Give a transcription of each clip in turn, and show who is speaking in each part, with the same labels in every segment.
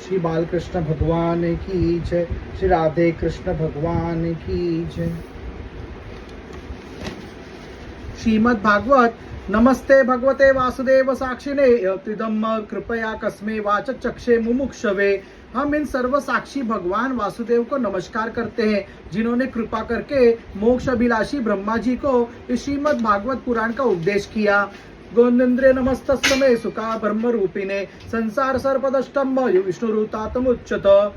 Speaker 1: श्री बालकृष्ण भगवान की जय। श्री राधे कृष्ण भगवान की जय। श्रीमद् भागवत। नमस्ते भगवते वासुदेव साक्षिणे यतिदम कृपया कस्मे वाचक्षे मुमुक्षवे। हम इन सर्व साक्षी भगवान वासुदेव को नमस्कार करते हैं, जिन्होंने कृपा करके मोक्ष अभिलाषी ब्रह्मा जी को इस श्रीमद् भागवत पुराण का उपदेश किया। गोविंद्रे नमस्तस्मै सुखा ब्रह्म रूपिणे संसार सर्पदष्टम विष्णुरूतातम उच्चत।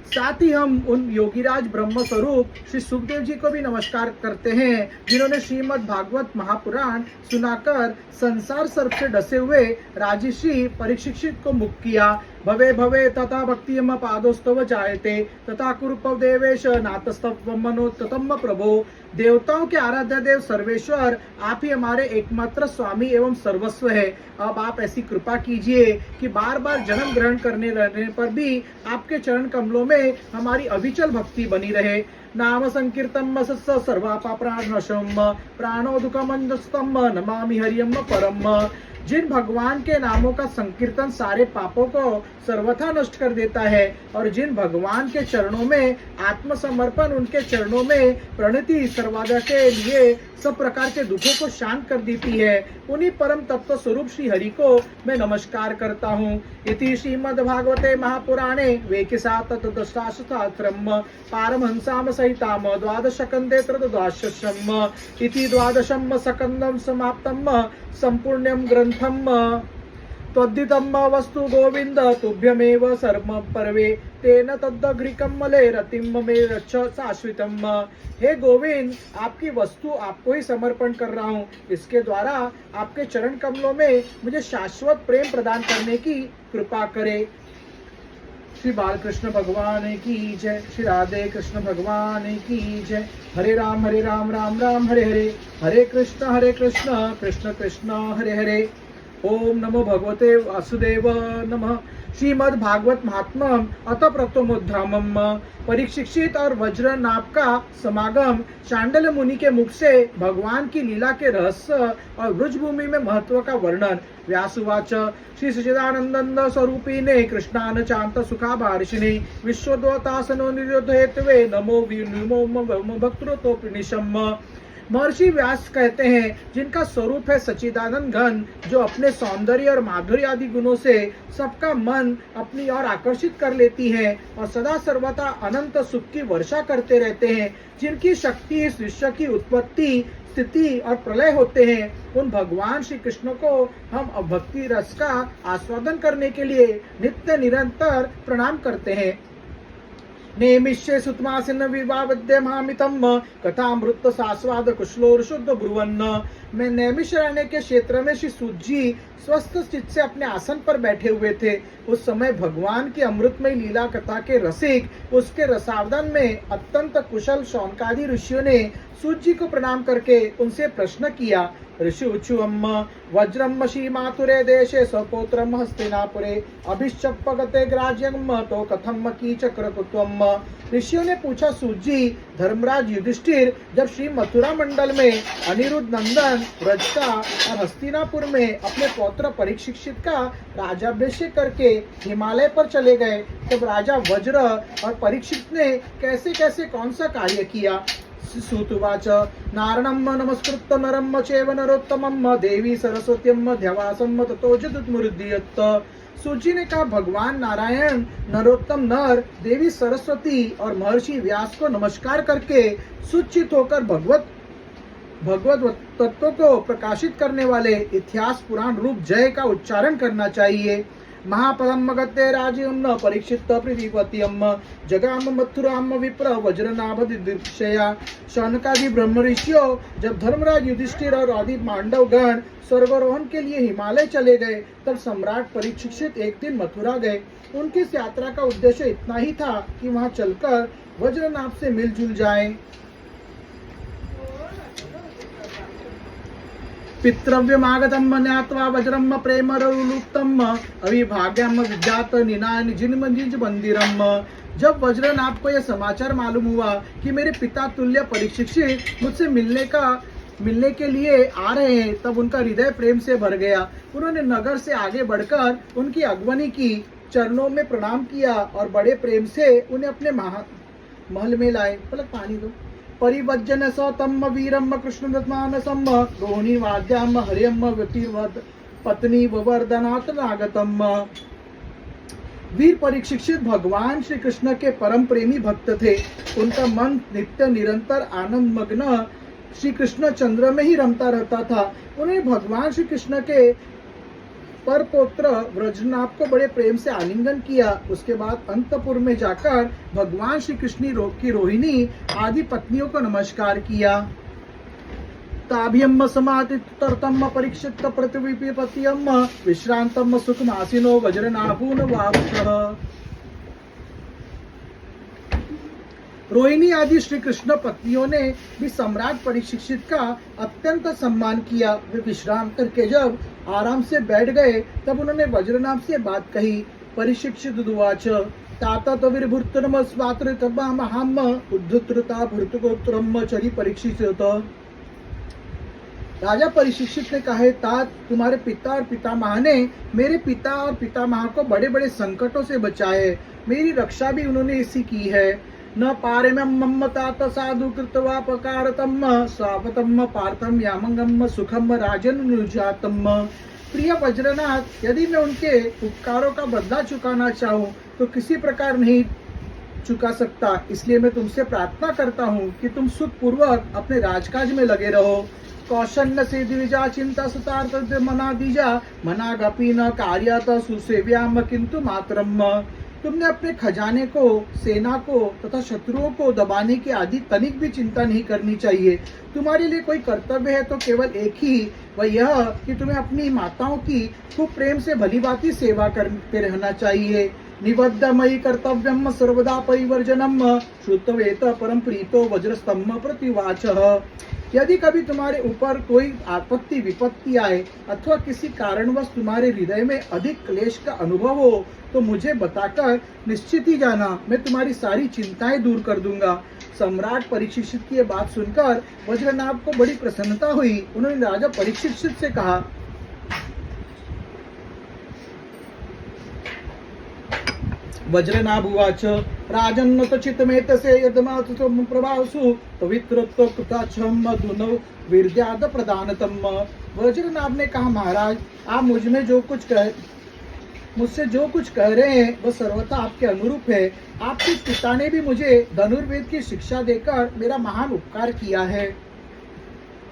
Speaker 1: साथ ही हम उन योगीराज ब्रह्म स्वरूप श्री सुखदेव जी को भी नमस्कार करते हैं, जिन्होंने श्रीमद् भागवत महापुराण सुनाकर संसार सर्प से डसे हुए राजर्षि परीक्षित को मुक्त किया। भवे भवे तथा भक्तियम पादोस्तव जायते तथा कुरुपव देवेश नातस्तव मनो ततम प्रभो। देवताओं के आराध्य देव सर्वेश्वर, आप ही हमारे एकमात्र स्वामी एवं सर्वस्व है। अब आप ऐसी कृपा कीजिए कि बार बार जन्म ग्रहण करने रहने पर भी आपके चरण कमलों में हमारी अविचल भक्ति बनी रहे। नाम संकीर्तम सर्वापा प्राणशम प्राणो दुखमंदस्तम नमामि हरियम परम। जिन भगवान के नामों का संकीर्तन सारे पापों को सर्वथा नष्ट कर देता है, और जिन भगवान के चरणों में आत्मसमर्पण, उनके चरणों में प्रणति सर्वदा के लिए सब प्रकार के दुखों को शांत कर देती है, उन्हीं परम तत्व स्वरूप श्री हरि को मैं नमस्कार करता हूँ। इति श्रीमद् भागवते महापुराणे वेकिसातदष्टाशतत्रम पारमहंसाम सहिताम द्वादशकंदे त्रयोदशम इति द्वादशम सकंदम समाप्तम संपूर्ण्यं ग्रंथम। त्वद्दितम वस्तु गोविंद तुभ्यमेव सर्व परवे तेन तद्दग्रिकम मले रतिम मे रक्ष शाश्वतम। हे गोविंद, आपकी वस्तु आपको ही समर्पण कर रहा हूँ। इसके द्वारा आपके चरण कमलों में मुझे शाश्वत प्रेम प्रदान करने की कृपा करे। श्री बालकृष्ण भगवान की जय। श्री राधे कृष्ण भगवान की जय। हरे राम राम राम हरे हरे, हरे कृष्ण कृष्ण कृष्ण हरे हरे। ओम नमो भगवते वासुदेव नमः। श्रीमद् भागवत महात्म्यम अथ प्रथमोद्धामम। परीक्षित और वज्रनाभ का समागम, शांडल्य मुनि के मुख से भगवान की लीला के रहस्य और ब्रजभूमि में महत्व का वर्णन। व्यासुवाच श्री सच्चिदानंद स्वरूपिणे कृष्णान चांत सुखा भार्षिणे विश्वद्वतासनो निरोध हेतवे नमो विनमो भक्तोपनिषम। महर्षि व्यास कहते हैं, जिनका स्वरूप है सच्चिदानंद घन, जो अपने सौंदर्य और माधुर्य आदि गुणों से सबका मन अपनी ओर आकर्षित कर लेती है और सदा सर्वथा अनंत सुख की वर्षा करते रहते हैं, जिनकी शक्ति इस विश्व की उत्पत्ति स्थिति और प्रलय होते हैं, उन भगवान श्री कृष्ण को हम भक्ति रस का आस्वादन करने के लिए नित्य निरंतर प्रणाम करते हैं। नेमिष्ये सुतमासिन विवावद्यमामितम कथामृत सास्वाद कुशलोर शुद्ध ब्रुवन्न। मैं नैमिष रहने के क्षेत्र में श्री सूत जी स्वस्थ चित्त से अपने आसन पर बैठे हुए थे। उस समय भगवान की अमृतमय लीला कथा के रसिक उसके रसावदन में अत्यंत कुशल शौनकादि ऋषियों ने सूत जी को प्रणाम करके उनसे प्रश्न किया। ऋषि उच्चुअम वज्रम मातुरे देशे स्वपोत्रम हस्तिनापुरे अभिश्चपगते ग्राज्यम तो कथम की चक्रकुत्वम। ऋषियों ने पूछा, सूत जी, धर्मराज युधिष्ठिर जब श्री मथुरा मंडल में अनिरुद्ध नंदन व्रजका और हस्तिनापुर में अपने पौत्र परीक्षित का राजाभिषेक करके हिमालय पर चले गए, तब राजा वज्र और परीक्षित ने कैसे कैसे कौन सा कार्य किया। सुतुवाच नारणम नमस्कृत नरम चैव नरोत्तमम देवी सरस्वत्यम ध्यवासम ततो जदुत्मुरुदीयत। सूची ने कहा, भगवान नारायण, नरोत्तम नर, देवी सरस्वती और महर्षि व्यास को नमस्कार करके सुचित होकर भगवत तत्व को प्रकाशित करने वाले इतिहास पुराण रूप जय का उच्चारण करना चाहिए। महापदम गते राजीव परीक्षित पृथ्वीपतियम जगाम मथुराम विप्र वज्रनाभ दीक्षया। शौनकादि ब्रह्म ऋषियों, जब धर्मराज युधिष्ठिर और आदि पांडव गण स्वर्गारोहण के लिए हिमालय चले गए, तब सम्राट परीक्षित एक दिन मथुरा गए। उनकी इस यात्रा का उद्देश्य इतना ही था कि वहां चलकर वज्रनाभ से मिलजुल जाएं। पितृव्यमागतम ज्ञात्वा वज्रम प्रेमरुलुप्तम अविभाग्यम विद्यात निनायन जिनमंजिज मंदिरम। जब वज्रनाभ को यह समाचार मालूम हुआ कि मेरे पिता तुल्य परीक्षित मुझसे मिलने के लिए आ रहे हैं, तब उनका हृदय प्रेम से भर गया। उन्होंने नगर से आगे बढ़कर उनकी अगवानी की। चरणों में प्रणाम किया और बड़े प्रेम से उन्हें अपने महल में लाए। पलक पानी दो। परिवज्जन सौतम वीरम कृष्ण दत्मानसम रोहिणी वाद्याम हरियम व्यतिर्वद पत्नी वर्धनात् नागतम। वीर परीक्षित भगवान श्री कृष्ण के परम प्रेमी भक्त थे। उनका मन नित्य निरंतर आनंद मग्न श्री कृष्ण चंद्र में ही रमता रहता था। उन्होंने भगवान श्री कृष्ण के परपौत्र व्रजनाभ को बड़े प्रेम से आलिंगन किया। उसके बाद अंतपुर में जाकर भगवान श्री कृष्ण की रोहिणी आदि पत्नियों को नमस्कार किया। ताभ्यम समातितर्तम परीक्षित प्रतिविपत्यम विश्रांतम सुखमासिनो वज्रनाभून वापसः। रोहिणी आदि श्री कृष्ण पत्नियों ने भी सम्राट परीक्षित का अत्यंत सम्मान किया। वे विश्राम करके जब आराम से बैठ गए तब उन्होंने वज्रनाभ से बात कही। परीक्षित दुवाच तात तविर्भूतनम स्वातृतमाहम उद्धृता भृतगोत्रम चरी परीक्षित। राजा परीक्षित ने कहा, तात तुम्हारे पिता और पितामह ने मेरे पिता और पितामह को बड़े बड़े संकटों से बचाए। मेरी रक्षा भी उन्होंने इसी की है। न पारेम्यम तात साधु कृतवापकारतम स्वापतम पार्थम यामंगम सुखम राजन नुजातम। प्रिय वज्रनाथ, यदि मैं उनके उपकारों का बदला चुकाना चाहूँ तो किसी प्रकार नहीं चुका सकता। इसलिए मैं तुमसे प्रार्थना करता हूँ कि तुम सुखपूर्वक अपने राजकाज में लगे रहो। कौशल्य से द्विजा चिंता सुतार्थ मना दीजा मना गपी न कार्यत सुसेव्याम किंतु मातरम। तुमने अपने खजाने को, सेना को तथा शत्रुओं को दबाने की आदि तनिक भी चिंता नहीं करनी चाहिए। तुम्हारे लिए कोई कर्तव्य है तो केवल एक ही, वह यह कि तुम्हें अपनी माताओं की खूब प्रेम से भलीभांति सेवा करते रहना चाहिए। निबद्धमयि कर्तव्यम सर्वदा परिवर्जनम श्रुतवेत परम प्रीतो वज्रस्तंभ प्रतिवाचः। यदि कभी तुम्हारे ऊपर कोई आपत्ति विपत्ति आए अथवा किसी कारणवश तुम्हारे हृदय में अधिक क्लेश का अनुभव हो तो मुझे बताकर निश्चित ही जाना, मैं तुम्हारी सारी चिंताएं दूर कर दूंगा। सम्राट परीक्षित की यह बात सुनकर वज्रनाभ को बड़ी प्रसन्नता हुई। उन्होंने राजा परीक्षित से कहा, वज्रनाभ उवाच राजन्नत चित्तमेतसे यदमातुम प्रभासु पवित्रत्व कृताच्छम धुनो वीर्याद प्रदानतम। वज्रनाभ ने कहा, महाराज आप मुझसे जो कुछ कह रहे हैं वह सर्वथा आपके अनुरूप है। आपके पिता ने भी मुझे धनुर्वेद की शिक्षा देकर मेरा महान उपकार किया है।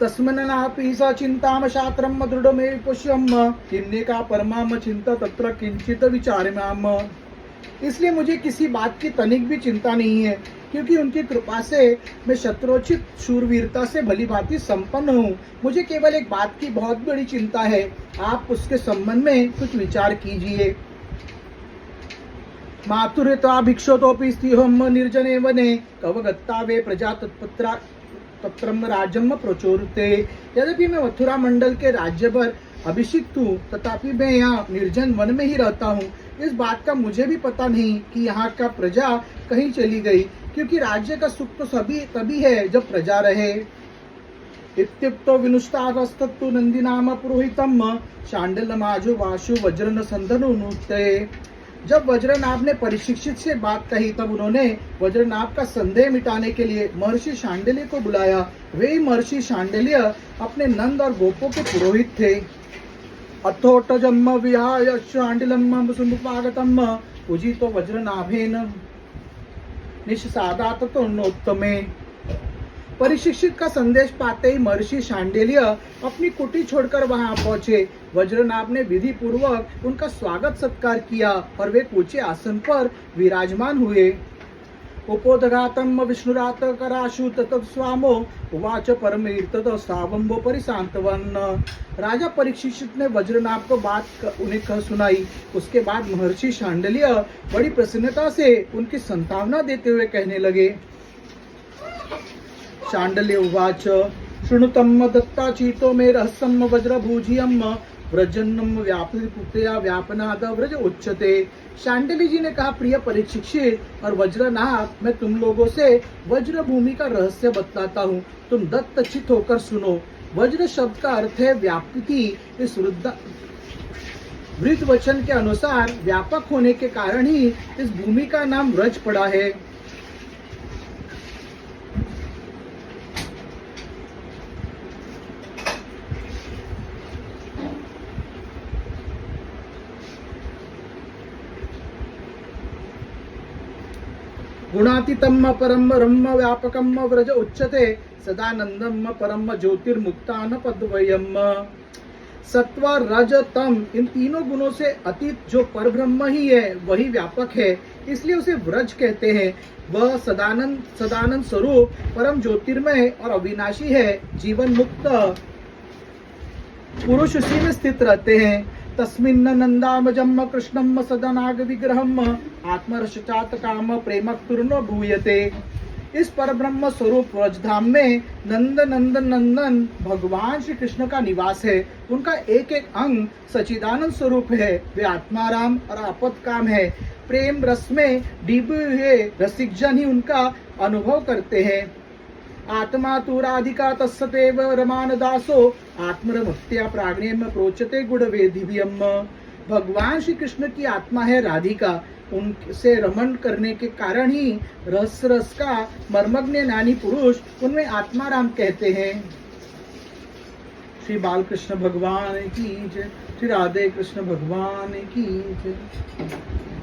Speaker 1: तस्मन्नापि स चिंताम शास्त्रम दृढ़मेव पुष्यम किन्नेका परमाम चिंता तत्र किंचित विचारमाम। इसलिए मुझे किसी बात की तनिक भी चिंता नहीं है, क्योंकि उनकी कृपा से मैं शत्रुचित शूरवीरता से भलीभांति संपन्न हूँ। मुझे केवल एक बात की बहुत बड़ी चिंता है, आप उसके संबंध में कुछ विचार कीजिए। मातुरता भिक्षोतोपि स्थिहम निर्जने वने कवगत्ता वे प्रजा तत्रम राज्यम प्रचोरते। यद्यपि मैं मथुरा मंडल के राज्य पर अभिषिक्त हूँ, तथापि मैं यहाँ निर्जन वन में ही रहता हूँ। इस बात का मुझे भी पता नहीं कि यहाँ का प्रजा कहीं चली गई, क्योंकि राज्य का सुख तो तभी है जब प्रजा रहे। इत्युक्तो विनुष्टास्तत्तु नंदिनाम पुरोहितम शांडिल्यमाजो वासु वज्रन संधनुनुते। जब वज्रनाभ ने परीक्षित से बात कही तब उन्होंने वज्रनाभ का संदेह मिटाने के लिए महर्षि शांडिल्य को बुलाया। वे महर्षि शांडिल्य अपने नंद और गोपों के पुरोहित थे। अथोटजम विहाय शांडिलम सुमुपागतम पूजितो वज्रनाभेन निःसादात तोन्नोत्तमे। परीक्षित का संदेश पाते ही महर्षि शांडिल्य अपनी कुटी छोड़कर वहां पहुंचे। वज्रनाभ ने विधि पूर्वक उनका स्वागत सत्कार किया और वे ऊंचे आसन पर विराजमान हुए। उपोदघातम विष्णुरात कराशु तत स्वामो उवाच परमीर्तत सावंबो परिशांतवन। राजा परीक्षित ने वज्रनाभ को बात उन्हें कह सुनाई। उसके बाद महर्षि शांडिल्य बड़ी प्रसन्नता से उनकी संतावना देते हुए कहने लगे। शांडिल्य उवाच शृणुतम दत्ता चीतो मे रहस्यम वज्रभूजियम व्रजन्नम व्यापृतया व्यापनाद व्रज उच्चते। शांडिल्य जी ने कहा, प्रिय परीक्षित और वज्रनाभ, मैं तुम लोगों से वज्र भूमि का रहस्य बतलाता हूँ, तुम दत्तचित होकर सुनो। वज्र शब्द का अर्थ है व्याप्ति। वृद्ध वचन के अनुसार व्यापक होने के कारण ही इस भूमि का नाम व्रज पड़ा है। गुणातीतम परम ब्रह्म व्यापकम व्रज उच्यते सदानंदम परम ज्योतिर्मुक्तान पदवयम। सत्व रज तम इन तीनों गुणों से अतीत जो परब्रह्म ही है वही व्यापक है, इसलिए उसे व्रज कहते हैं। वह सदानंद स्वरूप परम ज्योतिर्मय और अविनाशी है। जीवन मुक्त पुरुष उसी में स्थित रहते हैं। तस्मिन् नंदामजम कृष्णम सदनाग विग्रहम आत्मरसचात काम प्रेमक्तुर्न भूयते। इस परब्रह्म स्वरूप व्रजधाम में नंदन भगवान श्री कृष्ण का निवास है। उनका एक एक अंग सचिदानंद स्वरूप है। वे आत्माराम और आपत्काम है। प्रेम रस में डूबे हुए रसिकजन ही उनका अनुभव करते हैं। आत्मा तु राधिका तस्सतेव रमान दासो आत्मरमत्या प्राग्नेम प्रोचते गुणवेदिव्यम। भगवान श्री कृष्ण की आत्मा है राधिका। उनसे रमन करने के कारण ही रस का मर्मज्ञ ज्ञानी पुरुष उनमें आत्माराम कहते हैं। श्री बालकृष्ण भगवान की जय। श्री राधे कृष्ण भगवान की जय।